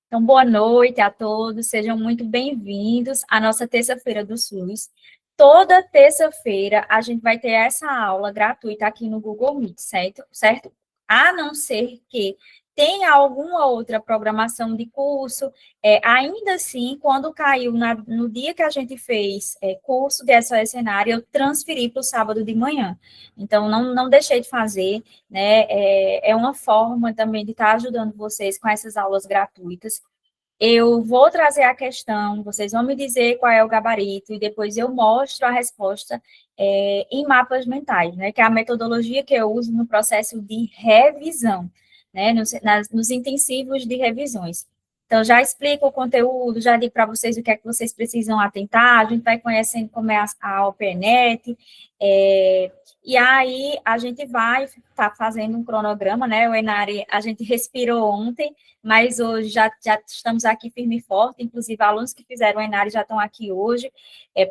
Então, boa noite a todos, sejam muito bem-vindos à nossa terça-feira do SUS. Toda terça-feira a gente vai ter essa aula gratuita aqui no Google Meet, certo? Certo? A não ser que tenha alguma outra programação de curso, ainda assim, quando caiu no dia que a gente fez curso de SOS Cenário, eu transferi para o sábado de manhã. Então, não deixei de fazer, né? É uma forma também de estar ajudando vocês com essas aulas gratuitas. Eu vou trazer a questão, vocês vão me dizer qual é o gabarito, e depois eu mostro a resposta em mapas mentais, né? Que é a metodologia que eu uso no processo de revisão, né? Nos intensivos de revisões. Então, já explico o conteúdo, já digo para vocês o que é que vocês precisam atentar, a gente vai conhecendo como é a OPNET, e aí a gente vai estar fazendo um cronograma, né? O Enari, a gente respirou ontem, mas hoje já estamos aqui firme e forte, inclusive alunos que fizeram o Enari já estão aqui hoje,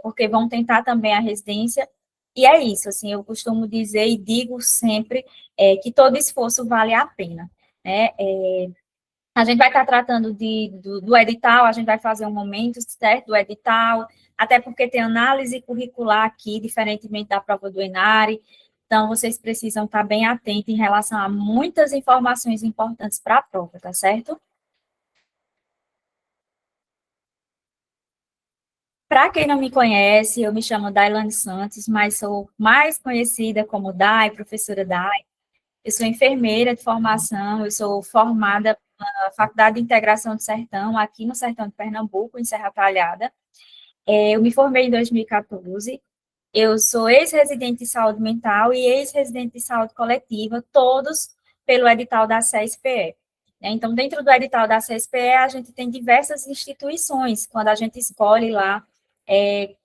porque vão tentar também a residência, e é isso, assim, eu costumo dizer e digo sempre que todo esforço vale a pena, né? A gente vai estar tratando do edital, a gente vai fazer um momento, certo, do edital, até porque tem análise curricular aqui, diferentemente da prova do Enari, então vocês precisam estar bem atentos em relação a muitas informações importantes para a prova, tá certo? Para quem não me conhece, eu me chamo Dailane Santos, mas sou mais conhecida como Dai, professora Dai. Eu sou enfermeira de formação, eu sou formada na Faculdade de Integração do Sertão, aqui no Sertão de Pernambuco, em Serra Talhada. Eu me formei em 2014. Eu sou ex-residente de saúde mental e ex-residente de saúde coletiva, todos pelo edital da CSPE. Então, dentro do edital da CSPE, a gente tem diversas instituições, quando a gente escolhe lá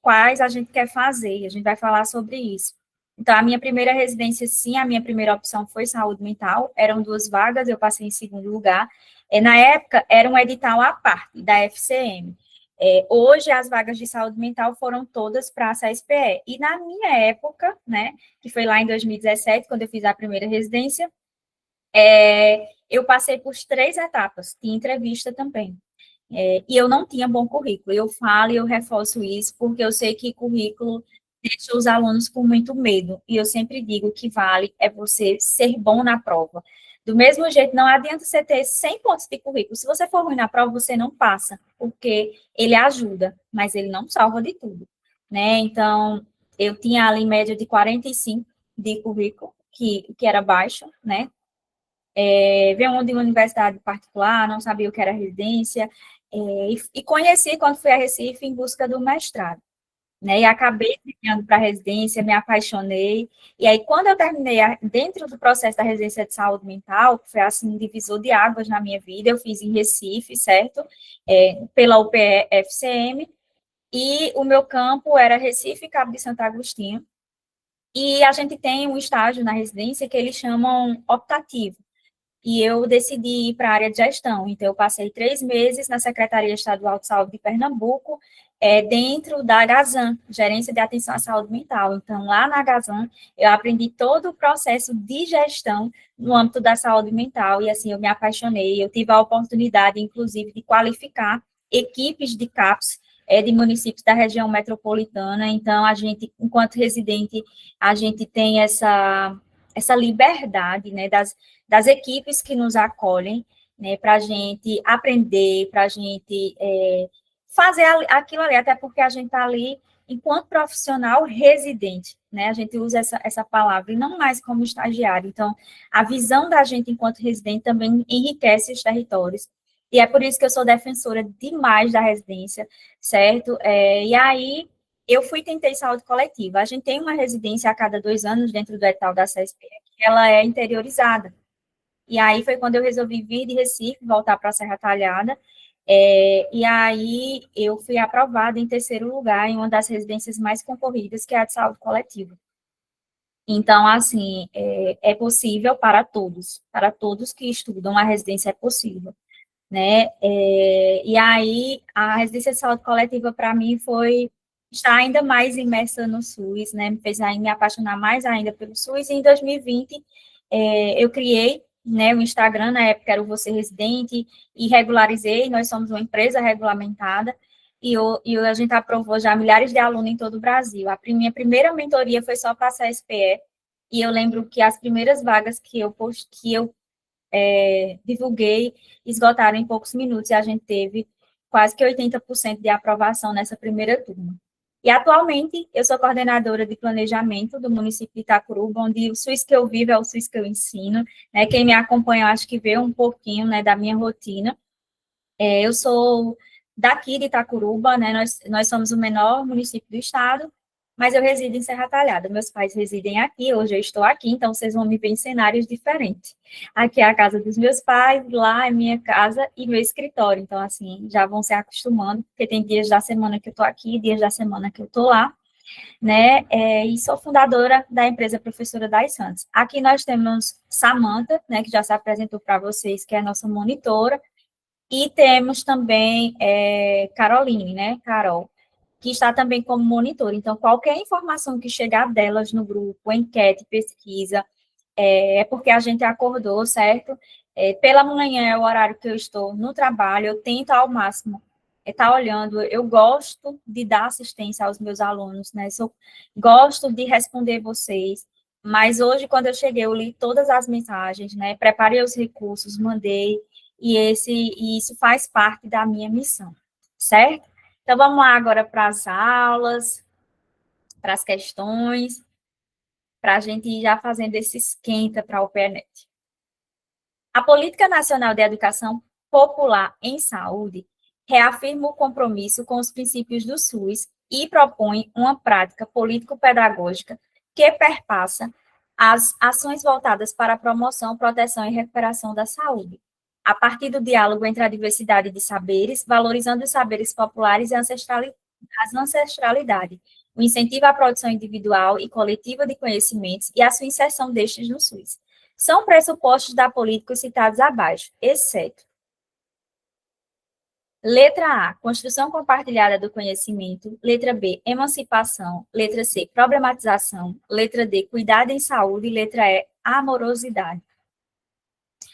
quais a gente quer fazer, a gente vai falar sobre isso. Então, a minha primeira residência, sim, a minha primeira opção foi saúde mental, eram 2 vagas, eu passei em segundo lugar. Na época, era um edital à parte, da FCM. Hoje, as vagas de saúde mental foram todas para a CSPE. E na minha época, né, que foi lá em 2017, quando eu fiz a primeira residência, eu passei por 3 etapas, de entrevista também. E eu não tinha bom currículo. Eu falo e eu reforço isso, porque eu sei que currículo deixa os alunos com muito medo. E eu sempre digo que vale é você ser bom na prova. Do mesmo jeito, não adianta você ter 100 pontos de currículo. Se você for ruim na prova, você não passa, porque ele ajuda, mas ele não salva de tudo, né? Então, eu tinha ali em média de 45 de currículo, que era baixo, né? Veio de uma universidade particular, não sabia o que era residência, e conheci quando fui a Recife em busca do mestrado, né, e acabei enviando para a residência, me apaixonei, e aí quando eu terminei, dentro do processo da residência de saúde mental, que foi assim, um divisor de águas na minha vida, eu fiz em Recife, certo, pela UPE-FCM, e o meu campo era Recife e Cabo de Santo Agostinho, e a gente tem um estágio na residência que eles chamam optativo, e eu decidi ir para a área de gestão. Então, eu passei 3 meses na Secretaria Estadual de Saúde de Pernambuco, dentro da Gazan, Gerência de Atenção à Saúde Mental. Então, lá na Gazan, eu aprendi todo o processo de gestão no âmbito da saúde mental, e assim, eu me apaixonei. Eu tive a oportunidade, inclusive, de qualificar equipes de CAPS, de municípios da região metropolitana. Então, a gente, enquanto residente, a gente tem essa liberdade, né, das equipes que nos acolhem, né, para a gente aprender, para a gente fazer aquilo ali, até porque a gente está ali enquanto profissional residente, né, a gente usa essa palavra, e não mais como estagiário. Então, a visão da gente enquanto residente também enriquece os territórios, e é por isso que eu sou defensora demais da residência, certo? E aí, eu tentei saúde coletiva. A gente tem uma residência a cada 2 anos dentro do edital da CSP, que ela é interiorizada. E aí foi quando eu resolvi vir de Recife, voltar para a Serra Talhada, e aí eu fui aprovada em terceiro lugar em uma das residências mais concorridas, que é a de saúde coletiva. Então, assim, é possível para todos que estudam, a residência é possível, né? E aí, a residência de saúde coletiva, para mim, foi estar ainda mais imersa no SUS, né? Me fez me apaixonar mais ainda pelo SUS, e em 2020, eu criei né, o Instagram, na época era o Você Residente, e regularizei, nós somos uma empresa regulamentada, e a gente aprovou já milhares de alunos em todo o Brasil. Minha primeira mentoria foi só para a CSPE, e eu lembro que as primeiras vagas que eu divulguei esgotaram em poucos minutos, e a gente teve quase que 80% de aprovação nessa primeira turma. E atualmente eu sou coordenadora de planejamento do município de Itacuruba, onde o SUS que eu vivo é o SUS que eu ensino, né? Quem me acompanha, eu acho que vê um pouquinho, né, da minha rotina. Eu sou daqui de Itacuruba, né? Nós somos o menor município do estado, mas eu resido em Serra Talhada. Meus pais residem aqui, hoje eu estou aqui, então vocês vão me ver em cenários diferentes. Aqui é a casa dos meus pais, lá é minha casa e meu escritório. Então, assim, já vão se acostumando, porque tem dias da semana que eu estou aqui, dias da semana que eu estou lá, né? E sou fundadora da empresa Professora das Santos. Aqui nós temos Samantha, né, que já se apresentou para vocês, que é a nossa monitora, e temos também Caroline, né, Carol, que está também como monitor. Então, qualquer informação que chegar delas no grupo, enquete, pesquisa, é porque a gente acordou, certo? Pela manhã é o horário que eu estou no trabalho, eu tento ao máximo estar olhando, eu gosto de dar assistência aos meus alunos, né? Gosto de responder vocês, mas hoje, quando eu cheguei, eu li todas as mensagens, né? Preparei os recursos, mandei, e isso faz parte da minha missão, certo? Então, vamos lá agora para as aulas, para as questões, para a gente ir já fazendo esse esquenta para o PNET. A Política Nacional de Educação Popular em Saúde reafirma o compromisso com os princípios do SUS e propõe uma prática político-pedagógica que perpassa as ações voltadas para a promoção, proteção e recuperação da saúde, a partir do diálogo entre a diversidade de saberes, valorizando os saberes populares e as ancestralidade, o incentivo à produção individual e coletiva de conhecimentos e a sua inserção destes no SUS. São pressupostos da política citados abaixo, exceto letra A, construção compartilhada do conhecimento, letra B, emancipação, letra C, problematização, letra D, cuidado em saúde, letra E, amorosidade.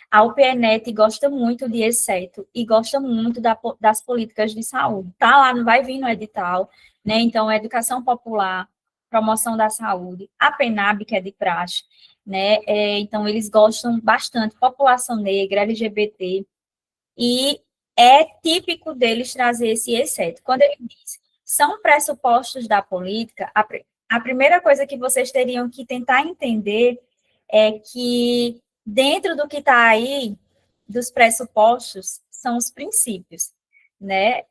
A UPNET gosta muito de exceto e gosta muito das políticas de saúde. Tá lá, não vai vir no edital, né? Então, educação popular, promoção da saúde, a PENAB, que é de praxe, né? Então, eles gostam bastante, população negra, LGBT, e é típico deles trazer esse exceto. Quando ele diz, são pressupostos da política, a primeira coisa que vocês teriam que tentar entender é que dentro do que está aí, dos pressupostos, são os princípios, né?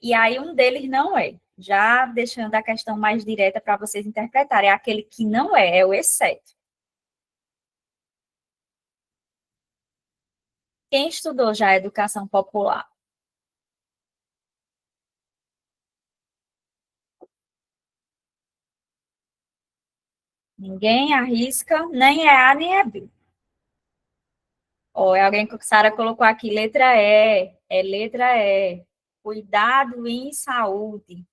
E aí um deles não é. Já deixando a questão mais direta para vocês interpretarem, é aquele que não é o exceto. Quem estudou já a educação popular? Ninguém arrisca, nem é A, nem é B. Ou é alguém que a Sara colocou aqui, letra E, é letra E. Cuidado em saúde.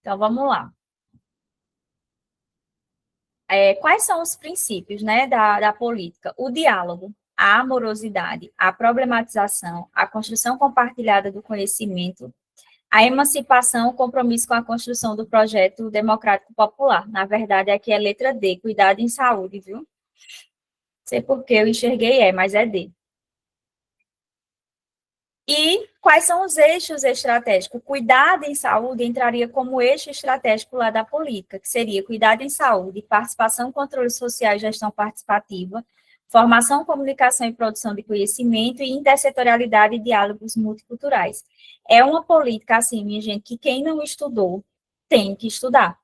Então, vamos lá. Quais são os princípios, né, da política? O diálogo, a amorosidade, a problematização, a construção compartilhada do conhecimento, a emancipação, o compromisso com a construção do projeto democrático popular. Na verdade, aqui é letra D, cuidado em saúde, viu? Não sei por que eu enxerguei mas é D. E quais são os eixos estratégicos? Cuidado em saúde entraria como eixo estratégico lá da política, que seria cuidado em saúde, participação, controle social e gestão participativa, formação, comunicação e produção de conhecimento e intersetorialidade e diálogos multiculturais. É uma política, assim, minha gente, que quem não estudou tem que estudar,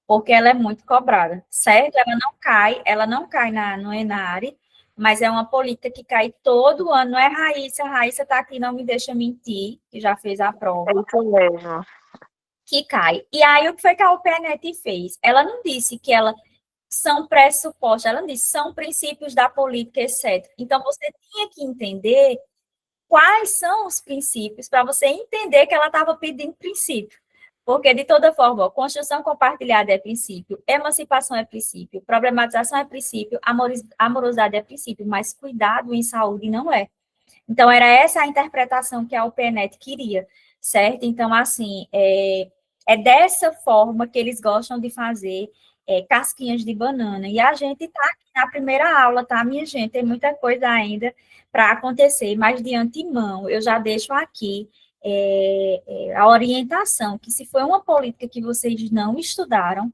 porque ela é muito cobrada, certo? Ela não cai no ENARE, mas é uma política que cai todo ano, não é Raíssa está aqui, não me deixa mentir, que já fez a prova. É isso mesmo. Que cai. E aí, o que foi que a UPNET fez? Ela não disse que ela são pressupostos, ela não disse, são princípios da política, etc. Então, você tinha que entender quais são os princípios, para você entender que ela estava pedindo princípio. Porque, de toda forma, construção compartilhada é princípio, emancipação é princípio, problematização é princípio, amorosidade é princípio, mas cuidado em saúde não é. Então, era essa a interpretação que a UPNet queria, certo? Então, assim, é dessa forma que eles gostam de fazer casquinhas de banana. E a gente está aqui na primeira aula, tá, minha gente? Tem muita coisa ainda para acontecer, mas de antemão, eu já deixo aqui a orientação, que se foi uma política que vocês não estudaram,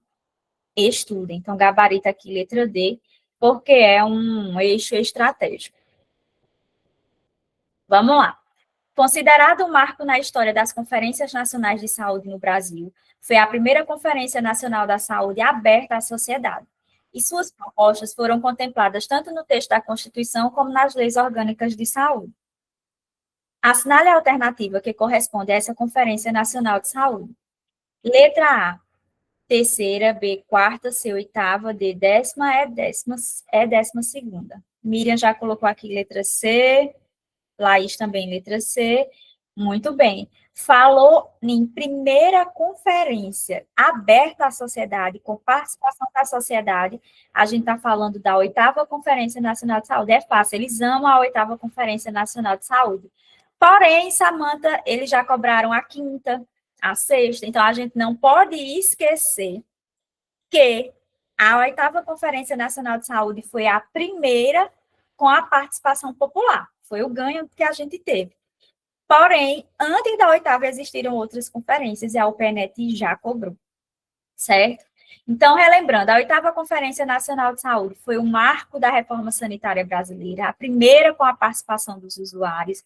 estudem. Então, gabarito aqui, letra D, porque é um eixo estratégico. Vamos lá. Considerado um marco na história das Conferências Nacionais de Saúde no Brasil, foi a primeira Conferência Nacional da Saúde aberta à sociedade. E suas propostas foram contempladas tanto no texto da Constituição como nas leis orgânicas de saúde. Assinale a alternativa que corresponde a essa Conferência Nacional de Saúde. Letra A, terceira, B, quarta, C, oitava, D, décima segunda. Miriam já colocou aqui letra C, Laís também, letra C. Muito bem. Falou em primeira conferência aberta à sociedade, com participação da sociedade. A gente está falando da 8ª Conferência Nacional de Saúde. É fácil, eles amam a 8ª Conferência Nacional de Saúde. Porém, Samanta, eles já cobraram a 5ª, a 6ª. Então, a gente não pode esquecer que a 8ª Conferência Nacional de Saúde foi a primeira com a participação popular. Foi o ganho que a gente teve. Porém, antes da 8ª existiram outras conferências e a UPNet já cobrou, certo? Então, relembrando, a 8ª Conferência Nacional de Saúde foi o marco da reforma sanitária brasileira, a primeira com a participação dos usuários.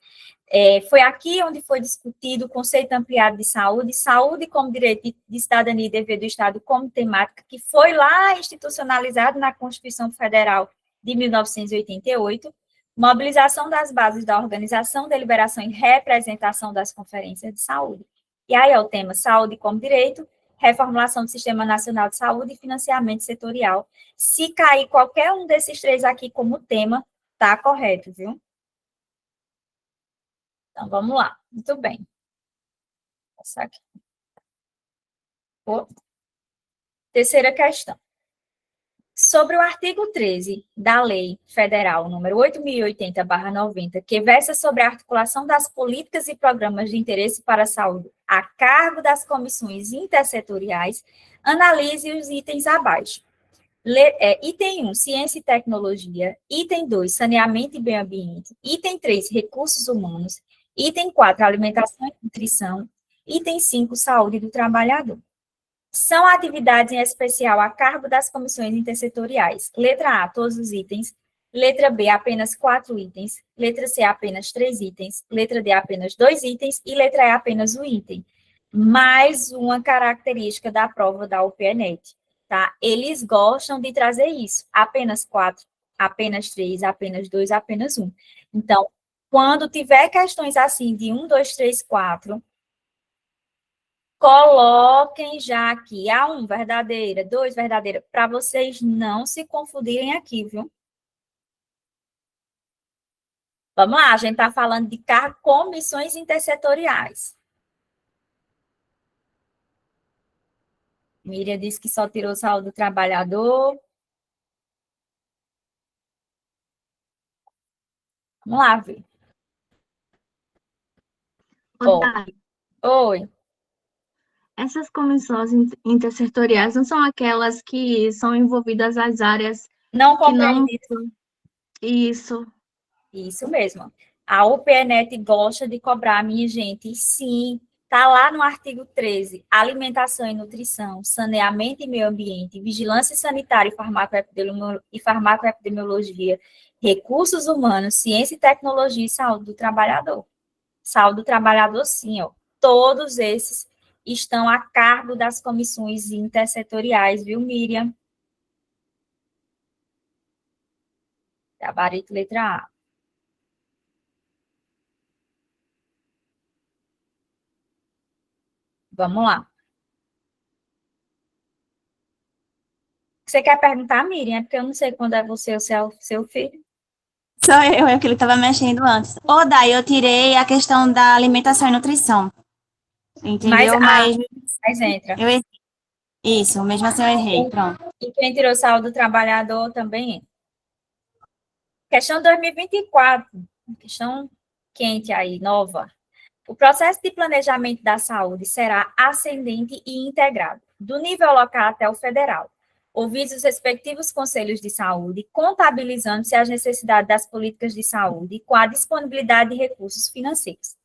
Foi aqui onde foi discutido o conceito ampliado de saúde, saúde como direito de cidadania e dever do Estado como temática, que foi lá institucionalizado na Constituição Federal de 1988, mobilização das bases da organização, deliberação e representação das conferências de saúde. E aí é o tema saúde como direito, reformulação do Sistema Nacional de Saúde e financiamento setorial. Se cair qualquer um desses três aqui como tema, tá correto, viu? Então, vamos lá. Muito bem. Essa aqui. Terceira questão. Sobre o artigo 13 da Lei Federal número 8.080/90, que versa sobre a articulação das políticas e programas de interesse para a saúde a cargo das comissões intersetoriais, analise os itens abaixo. Item 1, ciência e tecnologia. Item 2, saneamento e meio ambiente. Item 3, recursos humanos. Item 4, alimentação e nutrição. Item 5, saúde do trabalhador. São atividades em especial a cargo das comissões intersetoriais. Letra A, todos os itens. Letra B, apenas 4 itens. Letra C, apenas 3 itens. Letra D, apenas 2 itens. E letra E, apenas um item. Mais uma característica da prova da UPNet. Tá? Eles gostam de trazer isso. Apenas 4, apenas 3, apenas 2, apenas 1. Então, quando tiver questões assim de 1, 2, 3, 4, coloquem já aqui A1 verdadeira, 2 verdadeira, para vocês não se confundirem aqui, viu? Vamos lá, a gente está falando de comissões intersetoriais. Miriam disse que só tirou saúde do trabalhador. Vamos lá, ver. Oi. Essas comissões intersetoriais não são aquelas que são envolvidas as áreas não que não... Isso. Isso mesmo. A UPNet gosta de cobrar, minha gente, sim, está lá no artigo 13, alimentação e nutrição, saneamento e meio ambiente, vigilância sanitária e farmacoepidemiologia, recursos humanos, ciência e tecnologia e saúde do trabalhador. Saúde do trabalhador, sim, ó. Todos esses estão a cargo das comissões intersetoriais, viu, Miriam? Gabarito letra A. Vamos lá. Você quer perguntar, Miriam? É porque eu não sei quando é você ou se é o seu filho. Sou eu, é que ele estava mexendo antes. Daí eu tirei a questão da alimentação e nutrição. Entendeu? Mas Mas entra. Eu errei. Isso, mesmo assim eu errei. Pronto. E quem tirou saúde do trabalhador também entra. Questão 2024, questão quente aí, nova. O processo de planejamento da saúde será ascendente e integrado, do nível local até o federal, ouvidos os respectivos conselhos de saúde, contabilizando-se as necessidades das políticas de saúde com a disponibilidade de recursos financeiros.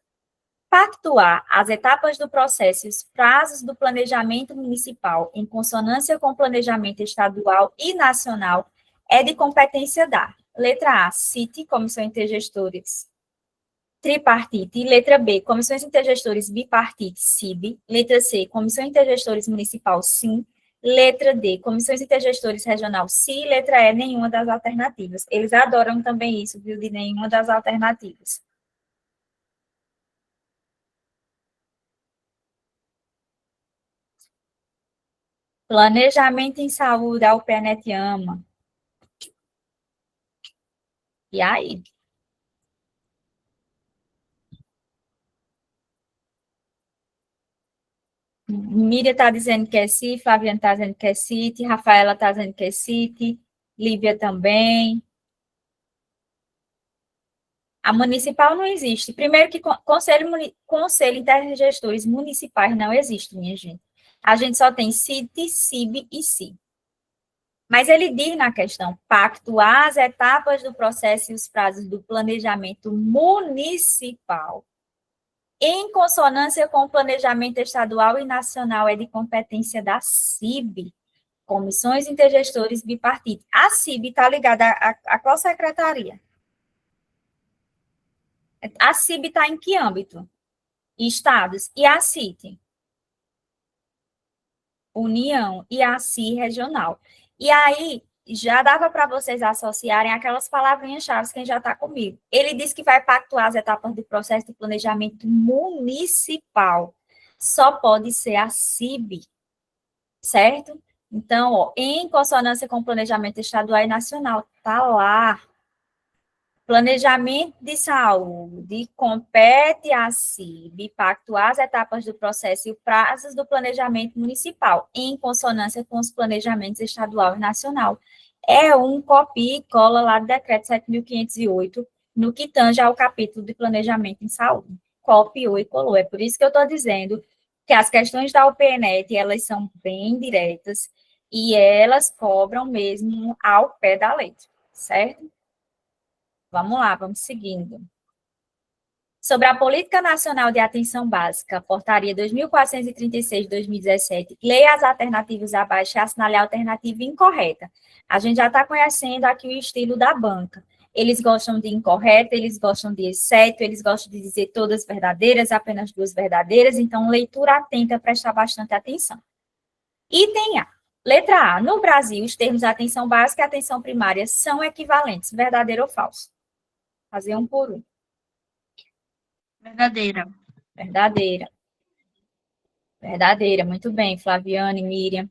Pactuar as etapas do processo e os prazos do planejamento municipal em consonância com o planejamento estadual e nacional é de competência da letra A, CIT, Comissão Intergestores Tripartite, letra B, Comissões Intergestores Bipartite, CIB, letra C, Comissão Intergestores Municipal, SIM, letra D, Comissões Intergestores Regional, SI, letra E, nenhuma das alternativas. Eles adoram também isso, viu, de nenhuma das alternativas. Planejamento em saúde, a UPNet ama. E aí? Miriam está dizendo que é CIT, Flaviana está dizendo que é CIT, Rafaela está dizendo que é CIT, Lívia também. A municipal não existe. Primeiro que conselho intergestores municipais não existe, minha gente. A gente só tem CIT, CIB e CI. Mas ele diz na questão, pactuar as etapas do processo e os prazos do planejamento municipal em consonância com o planejamento estadual e nacional é de competência da CIB, Comissões Intergestores Bipartite. A CIB está ligada a qual secretaria? A CIB está em que âmbito? Estados. E a CIT? União. E a CI regional. E aí, já dava para vocês associarem aquelas palavrinhas-chave, quem já está comigo. Ele disse que vai pactuar as etapas do processo de planejamento municipal. Só pode ser a CIB, certo? Então, ó, em consonância com o planejamento estadual e nacional, está lá. Planejamento de saúde compete a CIB pactuar as etapas do processo e os prazos do planejamento municipal, em consonância com os planejamentos estadual e nacional. É um copia e cola lá do decreto 7.508, no que tange ao capítulo de planejamento em saúde. Copiou e colou. É por isso que eu estou dizendo que as questões da UPNet, elas são bem diretas e elas cobram mesmo ao pé da letra, certo? Vamos lá, vamos seguindo. Sobre a Política Nacional de Atenção Básica, Portaria 2436 de 2017, leia as alternativas abaixo e assinale a alternativa incorreta. A gente já está conhecendo aqui o estilo da banca. Eles gostam de incorreta, eles gostam de exceto, eles gostam de dizer todas verdadeiras, apenas duas verdadeiras, então leitura atenta, prestar bastante atenção. Item A. Letra A. No Brasil, os termos atenção básica e atenção primária são equivalentes, verdadeiro ou falso? Fazer um por um. Verdadeira. Verdadeira. Verdadeira, muito bem, Flaviane, Miriam.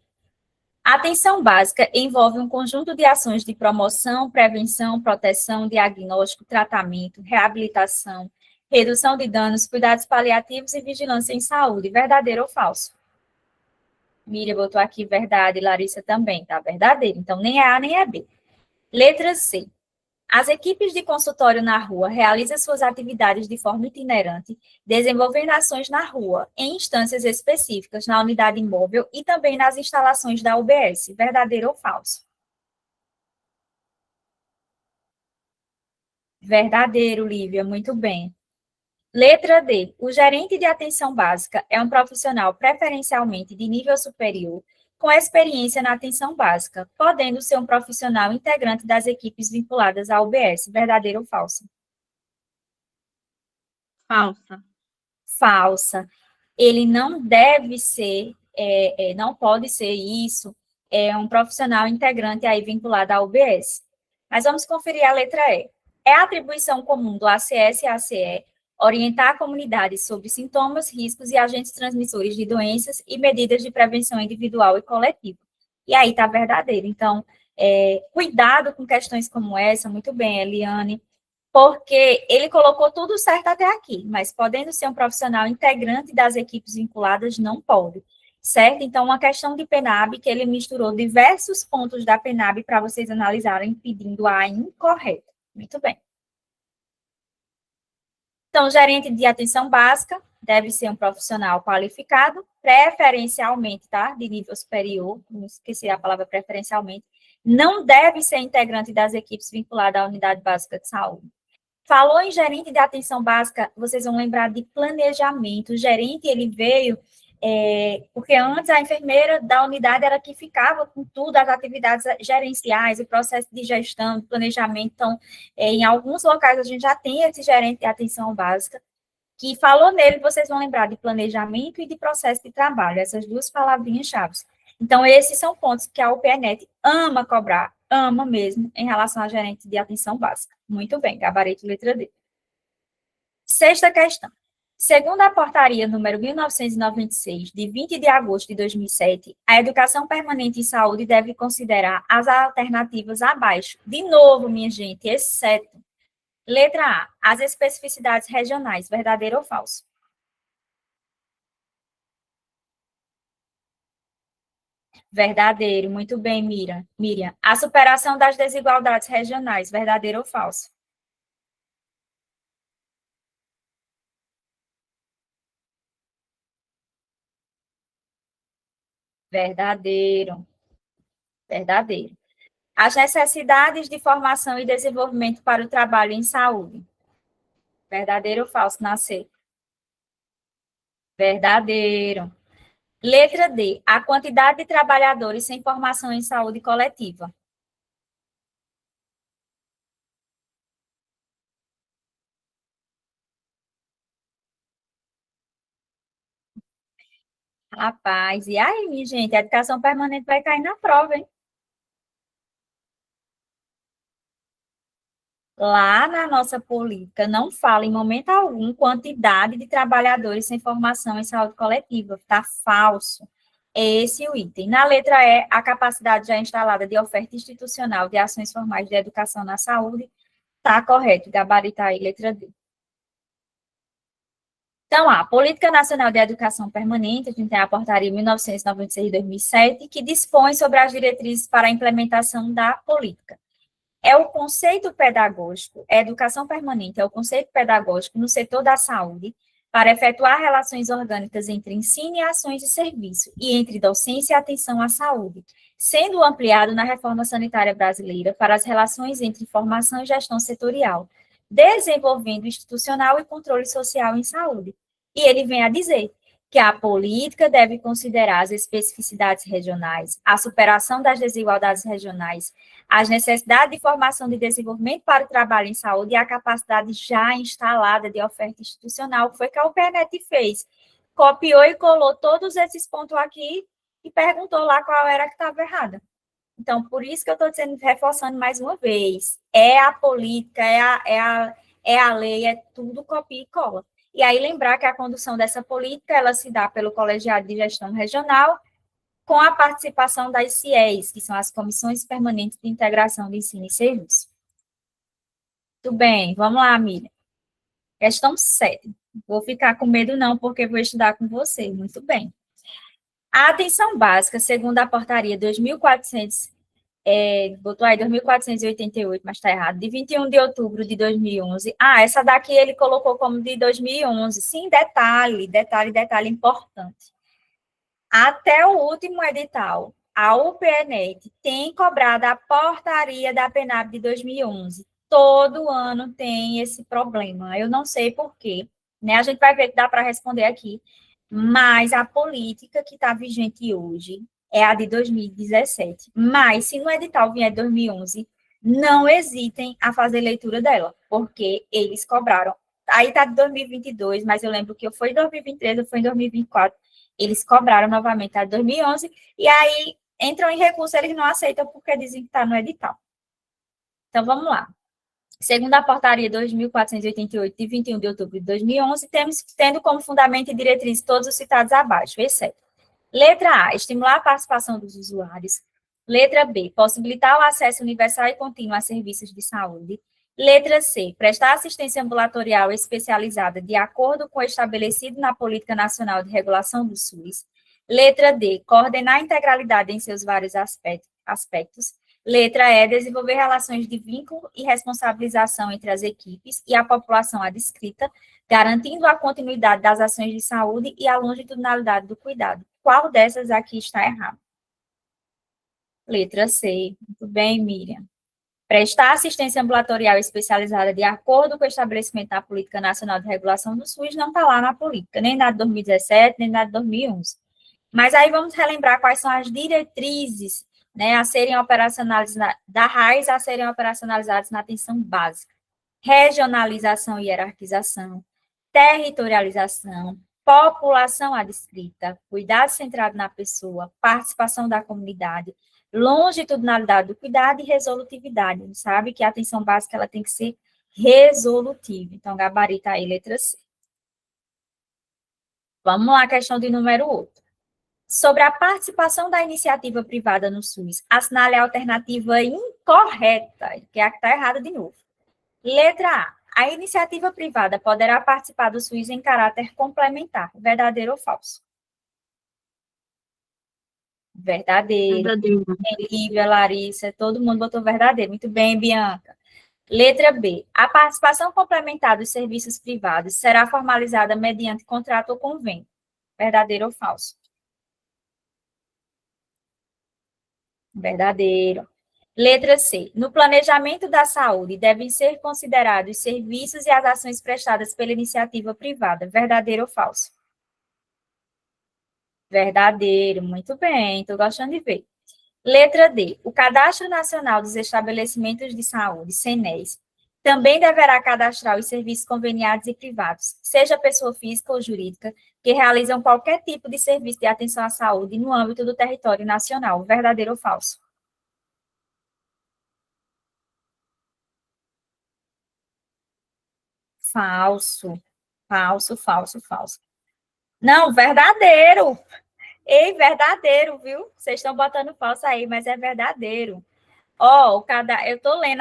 A atenção básica envolve um conjunto de ações de promoção, prevenção, proteção, diagnóstico, tratamento, reabilitação, redução de danos, cuidados paliativos e vigilância em saúde. Verdadeiro ou falso? Miriam botou aqui verdade, Larissa também, tá? Verdadeiro. Então, nem é A, nem é B. Letra C. As equipes de consultório na rua realizam suas atividades de forma itinerante, desenvolvendo ações na rua, em instâncias específicas, na unidade imóvel e também nas instalações da UBS. Verdadeiro ou falso? Verdadeiro, Lívia, muito bem. Letra D. O gerente de atenção básica é um profissional preferencialmente de nível superior, com experiência na atenção básica, podendo ser um profissional integrante das equipes vinculadas à UBS. Verdadeiro ou falso? Falsa. Falsa. Ele não deve ser, não pode ser isso, um profissional integrante aí vinculado à UBS. Mas vamos conferir a letra E. É atribuição comum do ACS e ACE orientar a comunidade sobre sintomas, riscos e agentes transmissores de doenças e medidas de prevenção individual e coletiva. E aí está verdadeiro. Então, cuidado com questões como essa, muito bem, Eliane, porque ele colocou tudo certo até aqui, mas podendo ser um profissional integrante das equipes vinculadas, não pode. certo? Então, uma questão de PNAB que ele misturou diversos pontos da PNAB para vocês analisarem, pedindo a incorreta. Muito bem. Então, gerente de atenção básica deve ser um profissional qualificado, preferencialmente, tá? De nível superior, não esqueci a palavra preferencialmente, não deve ser integrante das equipes vinculadas à unidade básica de saúde. Falou em gerente de atenção básica, vocês vão lembrar de planejamento. O gerente, ele veio, porque antes a enfermeira da unidade era que ficava com tudo, as atividades gerenciais, o processo de gestão, planejamento. Então, em alguns locais a gente já tem esse gerente de atenção básica, que falou nele, vocês vão lembrar de planejamento e de processo de trabalho, essas duas palavrinhas-chave. Então, esses são pontos que a UPNet ama cobrar, ama mesmo, em relação a gerente de atenção básica. Muito bem, gabarito letra D. Sexta questão. Segundo a portaria número 1996, de 20 de agosto de 2007, a educação permanente em saúde deve considerar as alternativas abaixo. De novo, minha gente, exceto. Letra A, as especificidades regionais, verdadeiro ou falso? Verdadeiro, muito bem, Miriam. A superação das desigualdades regionais, verdadeiro ou falso? Verdadeiro, verdadeiro. As necessidades de formação e desenvolvimento para o trabalho em saúde, verdadeiro ou falso, nascer? Verdadeiro. Letra D, a quantidade de trabalhadores sem formação em saúde coletiva. Rapaz, e aí, minha gente, a educação permanente vai cair na prova, hein? Lá na nossa política não fala em momento algum quantidade de trabalhadores sem formação em saúde coletiva. Está falso. É esse o item. Na letra E, a capacidade já instalada de oferta institucional de ações formais de educação na saúde. Está correto. Gabarito aí, letra D. Então, a Política Nacional de Educação Permanente, a gente tem a portaria 1996 de 2007, que dispõe sobre as diretrizes para a implementação da política. É o conceito pedagógico, a educação permanente é o conceito pedagógico no setor da saúde para efetuar relações orgânicas entre ensino e ações de serviço e entre docência e atenção à saúde, sendo ampliado na reforma sanitária brasileira para as relações entre formação e gestão setorial, desenvolvendo institucional e controle social em saúde. E ele vem a dizer que a política deve considerar as especificidades regionais, a superação das desigualdades regionais, as necessidades de formação e desenvolvimento para o trabalho em saúde e a capacidade já instalada de oferta institucional, que foi que a UPNet fez. Copiou e colou todos esses pontos aqui e perguntou lá qual era que estava errada. Então, por isso que eu estou dizendo, reforçando mais uma vez, é a política, é a lei, é tudo copia e cola. E aí lembrar que a condução dessa política, ela se dá pelo Colegiado de Gestão Regional, com a participação das CIEs, que são as Comissões Permanentes de Integração de Ensino e Serviço. Muito bem, vamos lá, Miriam. Questão 7. Vou ficar com medo não, porque vou estudar com você. Muito bem. A atenção básica, segundo a portaria 2400, botou aí 2488, mas está errado, de 21 de outubro de 2011. Ah, essa daqui ele colocou como de 2011. Sim, detalhe importante. Até o último edital, a UPNet tem cobrado a portaria da PNAB de 2011. Todo ano tem esse problema. Eu não sei por quê, né? A gente vai ver que dá para responder aqui. Mas a política que está vigente hoje é a de 2017. Mas, se no edital vier 2011, não hesitem a fazer leitura dela, porque eles cobraram. Aí está de 2022, mas eu lembro que eu fui em 2023, eu fui em 2024. Eles cobraram novamente a de 2011, e aí entram em recurso, eles não aceitam porque dizem que está no edital. Então, vamos lá. Segundo a portaria 2.488, de 21 de outubro de 2011, tendo como fundamento e diretriz todos os citados abaixo, exceto. Letra A, estimular a participação dos usuários. Letra B, possibilitar o acesso universal e contínuo a serviços de saúde. Letra C, prestar assistência ambulatorial especializada de acordo com o estabelecido na Política Nacional de Regulação do SUS. Letra D, coordenar a integralidade em seus vários aspectos. Letra E, desenvolver relações de vínculo e responsabilização entre as equipes e a população adscrita, garantindo a continuidade das ações de saúde e a longitudinalidade do cuidado. Qual dessas aqui está errado? Letra C. Muito bem, Miriam. Prestar assistência ambulatorial especializada de acordo com o estabelecimento da Política Nacional de Regulação do SUS não está lá na política, nem na de 2017, nem na de 2011. Mas aí vamos relembrar quais são as diretrizes, né, a serem operacionalizadas, da RAIS a serem operacionalizadas na atenção básica. Regionalização e hierarquização, territorialização, população adscrita, cuidado centrado na pessoa, participação da comunidade, longitudinalidade do cuidado e resolutividade. A gente sabe que a atenção básica ela tem que ser resolutiva. Então, gabarita aí, letra C. Vamos lá, questão de número 8. Sobre a participação da iniciativa privada no SUS, assinale a alternativa incorreta, que é a que está errada de novo. Letra A. A iniciativa privada poderá participar do SUS em caráter complementar. Verdadeiro ou falso? Verdadeiro. Verdadeiro. Lívia, Larissa, todo mundo botou verdadeiro. Muito bem, Bianca. Letra B. A participação complementar dos serviços privados será formalizada mediante contrato ou convênio. Verdadeiro ou falso? Verdadeiro. Letra C. No planejamento da saúde, devem ser considerados os serviços e as ações prestadas pela iniciativa privada. Verdadeiro ou falso? Verdadeiro. Muito bem, estou gostando de ver. Letra D. O Cadastro Nacional dos Estabelecimentos de Saúde, CNES, também deverá cadastrar os serviços conveniados e privados, seja pessoa física ou jurídica, que realizam qualquer tipo de serviço de atenção à saúde no âmbito do território nacional. Verdadeiro ou falso? Falso. Falso, falso, falso. Não, verdadeiro. Ei, verdadeiro, viu? Vocês estão botando falso aí, mas é verdadeiro. Ó, eu estou lendo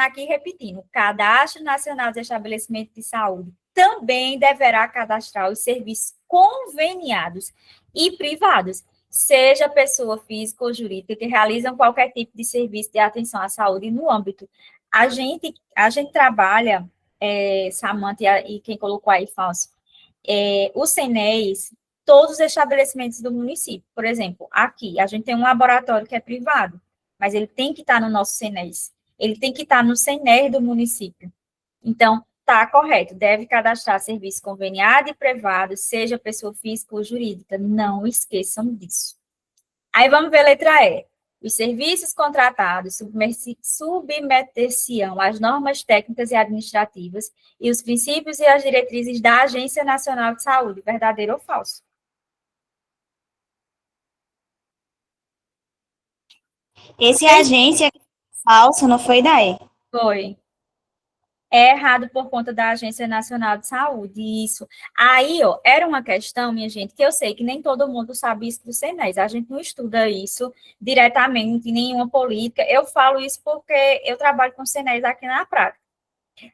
aqui e repetindo. O Cadastro Nacional dos Estabelecimentos de Saúde também deverá cadastrar os serviços conveniados e privados, seja pessoa física ou jurídica, que realizam qualquer tipo de serviço de atenção à saúde no âmbito. A gente trabalha, Samanta e quem colocou aí falso, o CNES, todos os estabelecimentos do município. Por exemplo, aqui, a gente tem um laboratório que é privado, mas ele tem que estar no nosso CNES. Ele tem que estar no CNES do município. Então, está correto, deve cadastrar serviço conveniado e privado, seja pessoa física ou jurídica. Não esqueçam disso. Aí vamos ver a letra E. Os serviços contratados submeter-se-ão às normas técnicas e administrativas e os princípios e as diretrizes da Agência Nacional de Saúde. Verdadeiro ou falso? Esse agência falso não foi daí. Foi. É errado por conta da Agência Nacional de Saúde, isso. Aí, ó, era uma questão, minha gente, que eu sei que nem todo mundo sabe isso do CNES, a gente não estuda isso diretamente, em nenhuma política, eu falo isso porque eu trabalho com o CNES aqui na prática.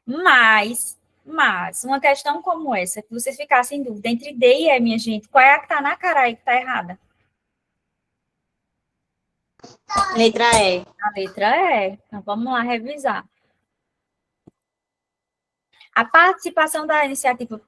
Mas, uma questão como essa, que vocês ficassem em dúvida entre D e E, minha gente, qual é a que tá na cara aí que tá errada? Letra E. A letra E. Então, vamos lá revisar. A participação da iniciativa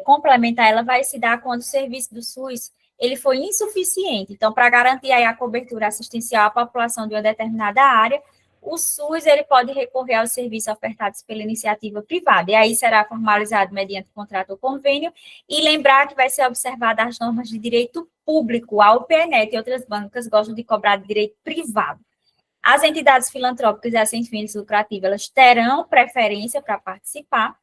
complementar, ela vai se dar quando o serviço do SUS ele foi insuficiente. Então, para garantir aí a cobertura assistencial à população de uma determinada área, o SUS ele pode recorrer aos serviços ofertados pela iniciativa privada, e aí será formalizado mediante contrato ou convênio, e lembrar que vai ser observada as normas de direito público, a UPNET e outras bancas gostam de cobrar de direito privado. As entidades filantrópicas e as sem fins lucrativos, elas terão preferência para participar.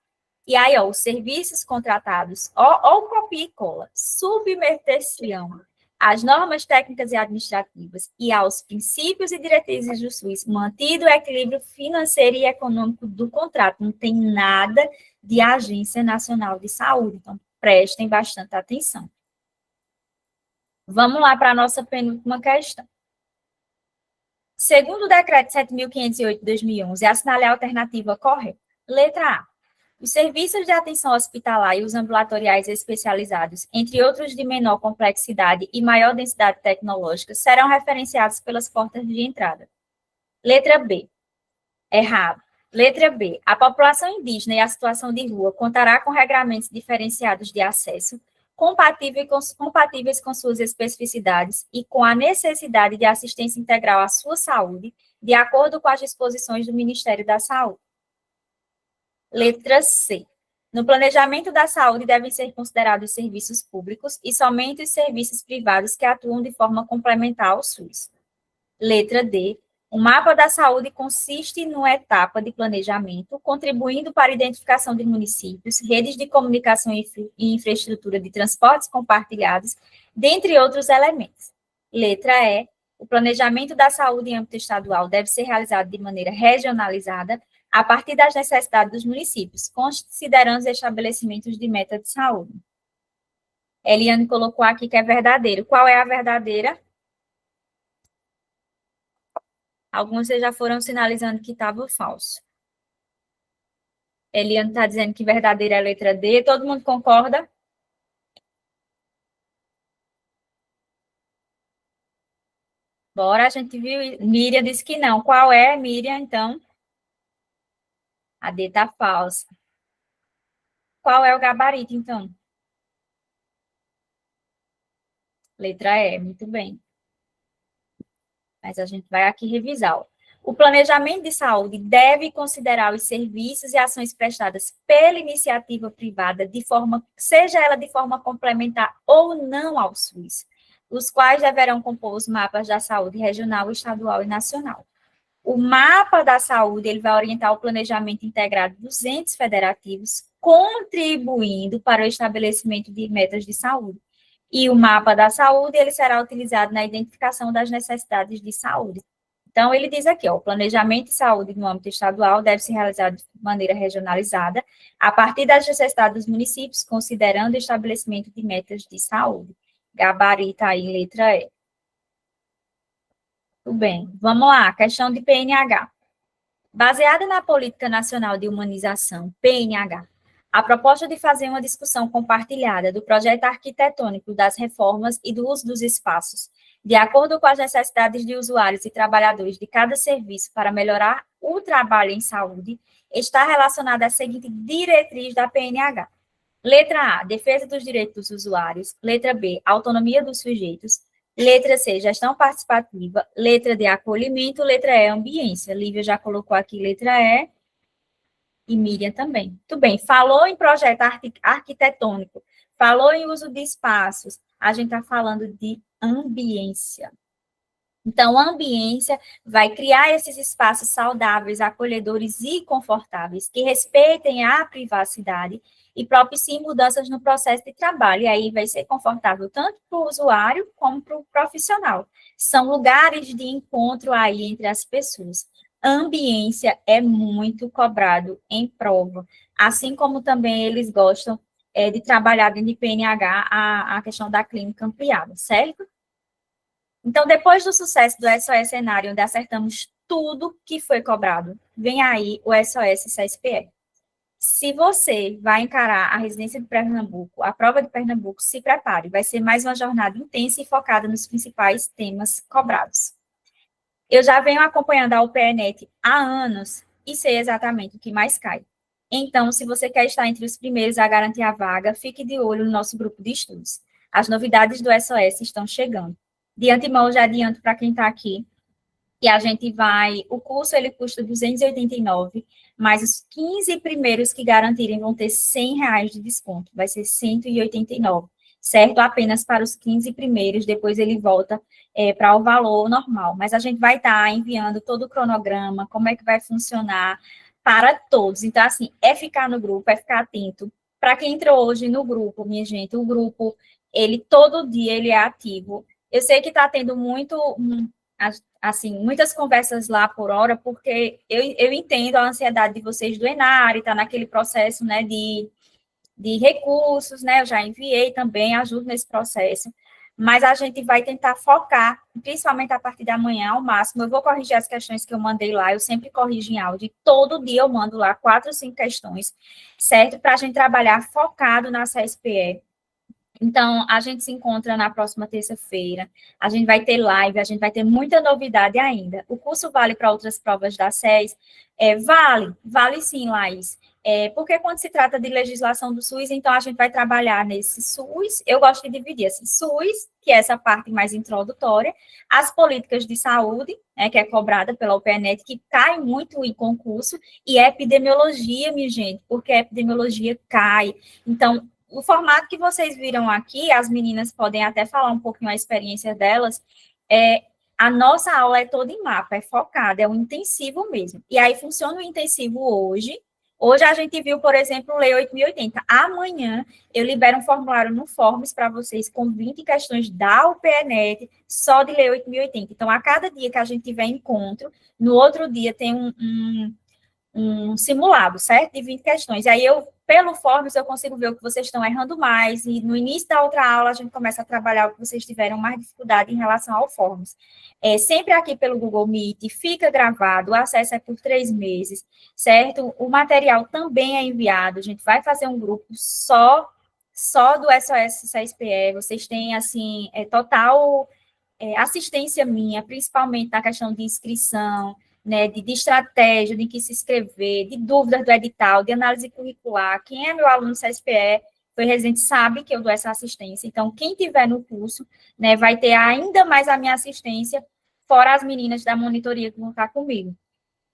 E aí, ó, os serviços contratados, ó, copia e cola, submeter-se-ão às normas técnicas e administrativas e aos princípios e diretrizes do SUS, mantido o equilíbrio financeiro e econômico do contrato. Não tem nada de Agência Nacional de Saúde, então prestem bastante atenção. Vamos lá para a nossa penúltima questão. Segundo o decreto 7.508 de 2011, assinale a alternativa correta. Letra A. Os serviços de atenção hospitalar e os ambulatoriais especializados, entre outros de menor complexidade e maior densidade tecnológica, serão referenciados pelas portas de entrada. Letra B. Errado. Letra B. A população indígena e a situação de rua contará com regramentos diferenciados de acesso, compatíveis com suas especificidades e com a necessidade de assistência integral à sua saúde, de acordo com as disposições do Ministério da Saúde. Letra C. No planejamento da saúde devem ser considerados serviços públicos e somente os serviços privados que atuam de forma complementar ao SUS. Letra D. O mapa da saúde consiste numa etapa de planejamento, contribuindo para a identificação de municípios, redes de comunicação e infraestrutura de transportes compartilhados, dentre outros elementos. Letra E. O planejamento da saúde em âmbito estadual deve ser realizado de maneira regionalizada, a partir das necessidades dos municípios, considerando os estabelecimentos de meta de saúde. Eliane colocou aqui que é verdadeiro. Qual é a verdadeira? Alguns já foram sinalizando que estava falso. Eliane está dizendo que verdadeira é a letra D. Todo mundo concorda? Bora, a gente viu. Miriam disse que não. Qual é, Miriam, então? A D está falsa. Qual é o gabarito, então? Letra E, muito bem. Mas a gente vai aqui revisar. O planejamento de saúde deve considerar os serviços e ações prestadas pela iniciativa privada, seja ela de forma complementar ou não ao SUS, os quais deverão compor os mapas da saúde regional, estadual e nacional. O mapa da saúde ele vai orientar o planejamento integrado dos entes federativos, contribuindo para o estabelecimento de metas de saúde. E o mapa da saúde ele será utilizado na identificação das necessidades de saúde. Então, ele diz aqui, ó, o planejamento de saúde no âmbito estadual deve ser realizado de maneira regionalizada, a partir das necessidades dos municípios, considerando o estabelecimento de metas de saúde. Gabarita aí, letra E. Tudo bem, vamos lá, questão de PNH. Baseada na Política Nacional de Humanização, PNH, a proposta de fazer uma discussão compartilhada do projeto arquitetônico das reformas e do uso dos espaços, de acordo com as necessidades de usuários e trabalhadores de cada serviço para melhorar o trabalho em saúde, está relacionada à seguinte diretriz da PNH. Letra A, defesa dos direitos dos usuários. Letra B, autonomia dos sujeitos. Letra C, gestão participativa. Letra D, acolhimento. Letra E, ambiência. Lívia já colocou aqui letra E. E Miriam também. Muito bem. Falou em projeto arquitetônico. Falou em uso de espaços. A gente está falando de ambiência. Então, a ambiência vai criar esses espaços saudáveis, acolhedores e confortáveis, que respeitem a privacidade e propiciem mudanças no processo de trabalho. E aí vai ser confortável tanto para o usuário como para o profissional. São lugares de encontro aí entre as pessoas. A ambiência é muito cobrado em prova, assim como também eles gostam de trabalhar dentro de PNH a questão da clínica ampliada, certo? Então, depois do sucesso do SOS Cenário, onde acertamos tudo que foi cobrado, vem aí o SOS CSPE. Se você vai encarar a residência de Pernambuco, a prova de Pernambuco, se prepare, vai ser mais uma jornada intensa e focada nos principais temas cobrados. Eu já venho acompanhando a UPNet há anos e sei exatamente o que mais cai. Então, se você quer estar entre os primeiros a garantir a vaga, fique de olho no nosso grupo de estudos. As novidades do SOS estão chegando. De antemão, já adianto para quem está aqui, que a gente o curso ele custa R$ 289, mas os 15 primeiros que garantirem vão ter R$ 100 de desconto, vai ser R$ 189, certo? Apenas para os 15 primeiros, depois ele volta para o valor normal, mas a gente vai estar enviando todo o cronograma, como é que vai funcionar para todos. Então, assim, é ficar no grupo, é ficar atento. Para quem entrou hoje no grupo, minha gente, o grupo, ele todo dia ele é ativo. Eu sei que está tendo muitas conversas lá por hora, porque eu entendo a ansiedade de vocês do Enare, está naquele processo, de recursos, né? Eu já enviei também, ajudo nesse processo. mas a gente vai tentar focar, principalmente a partir da manhã, ao máximo. Eu vou corrigir as questões que eu mandei lá, eu sempre corrijo em áudio, todo dia eu mando lá 4 ou 5 questões, certo? Para a gente trabalhar focado na CSPE. Então, a gente se encontra na próxima terça-feira, a gente vai ter live, a gente vai ter muita novidade ainda. O curso vale para outras provas da SES? Vale sim, Laís. Porque quando se trata de legislação do SUS, então a gente vai trabalhar nesse SUS, eu gosto de dividir assim, SUS, que é essa parte mais introdutória, as políticas de saúde, né, que é cobrada pela UPNET, que cai muito em concurso, e epidemiologia, minha gente, porque a epidemiologia cai. Então, o formato que vocês viram aqui, as meninas podem até falar um pouquinho a experiência delas, a nossa aula é toda em mapa, é focada, é um intensivo mesmo. E aí funciona o intensivo hoje. Hoje a gente viu, por exemplo, Lei 8080. Amanhã eu libero um formulário no Forms para vocês com 20 questões da UPNET, só de Lei 8080. Então, a cada dia que a gente tiver encontro, no outro dia tem um simulado, certo? De 20 questões. E aí pelo Forms, eu consigo ver o que vocês estão errando mais, e no início da outra aula, a gente começa a trabalhar o que vocês tiveram mais dificuldade em relação ao Forms. Sempre aqui pelo Google Meet, fica gravado, o acesso é por 3 meses, certo? O material também é enviado, a gente vai fazer um grupo só do SOS CSPE, vocês têm, assim, total assistência minha, principalmente na questão de inscrição, né, de estratégia, de que se inscrever, de dúvidas do edital, de análise curricular. Quem é meu aluno CSPE, foi residente, sabe que eu dou essa assistência. Então, quem tiver no curso, né, vai ter ainda mais a minha assistência, fora as meninas da monitoria que vão estar comigo.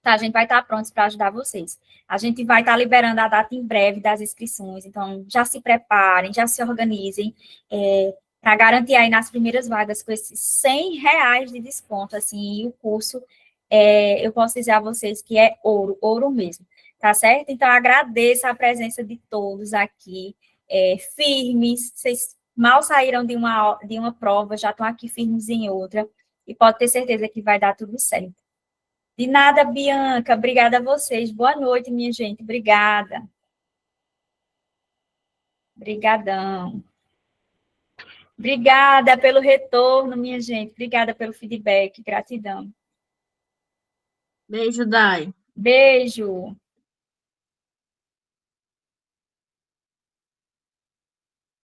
Tá, a gente vai estar prontos para ajudar vocês. A gente vai estar liberando a data em breve das inscrições, então já se preparem, já se organizem, para garantir aí nas primeiras vagas com esses R$ 100 de desconto, assim, e o curso, eu posso dizer a vocês que é ouro, ouro mesmo, tá certo? Então, agradeço a presença de todos aqui, firmes, vocês mal saíram de uma prova, já estão aqui firmes em outra, e pode ter certeza que vai dar tudo certo. De nada, Bianca, obrigada a vocês, boa noite, minha gente, obrigada. Obrigadão. Obrigada pelo retorno, minha gente. Obrigada pelo feedback. Gratidão. Beijo, Dai. Beijo.